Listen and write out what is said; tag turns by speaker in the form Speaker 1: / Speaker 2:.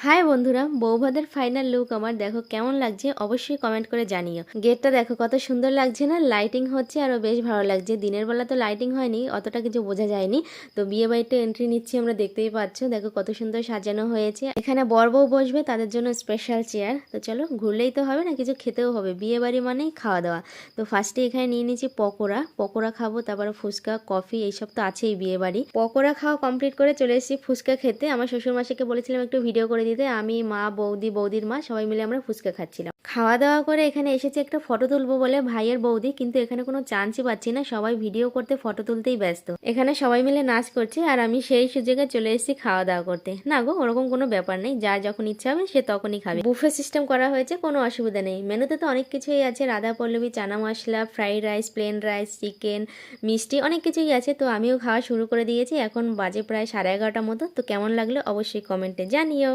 Speaker 1: High বন্ধুরা, বৌভাতের final look আমার দেখো কেমন লাগছে অবশ্যই কমেন্ট করে জানিও। গেটটা দেখো কত সুন্দর লাগছে না, লাইটিং হচ্ছে আরো বেশ ভালো লাগছে। দিনের বেলা তো লাইটিং হয়নি, অতটা কিছু বোঝা যায়নি। তো বিয়ে বাড়িতে এন্ট্রি নিচ্ছি আমরা, দেখতেই পাচ্ছ দেখো কত সুন্দর সাজানো হয়েছে। এখানে বর বউ বসবে, তাদের জন্য স্পেশাল চেয়ার। তো চলো, ঘুরলেই তো হবে না, কিছু খেতেও হবে, বিয়ে বাড়ি মানেই খাওয়া দাওয়া। তো ফার্স্টে এখানে নিয়ে নিচ্ছি পকোড়া খাবো, তারপরে ফুচকা কফি এইসব তো আছেই বিয়ে বাড়ি। পকোড়া খাওয়া কমপ্লিট করে চলে এসেছি ফুচকা খেতে। আমার শ্বশুর মাসিকে বলেছিলাম একটু ভিডিও করে দিতে, আমি মা বৌদির মা সবাই মিলে আমরা ফুচকা খাচ্ছিলাম। খাওয়া দাওয়া করে এখানে এসেছি একটা ফটো তুলবো বলে ভাইয়ের বৌদি, কিন্তু এখানে কোনো চান্সই পাচ্ছি না, সবাই ভিডিও করতে ফটো তুলতেই ব্যস্ত। এখানে সবাই মিলে নাচ করছে আর আমি সেই সুযোগে চলে এসেছি খাওয়া দাওয়া করতে। না গো, ওরকম কোনো ব্যাপার নেই, যার যখন ইচ্ছা হবে সে তখনই খাবে। বুফে সিস্টেম করা হয়েছে, কোনো অসুবিধা নেই। মেনুতে তো অনেক কিছুই আছে, Radha Pallabi, chana masala, fried rice, plain rice, chicken, মিষ্টি, অনেক কিছুই আছে। তো আমিও খাওয়া শুরু করে দিয়েছি, এখন বাজে প্রায় 11:30 মতো। তো কেমন লাগলো অবশ্যই কমেন্টে জানিও।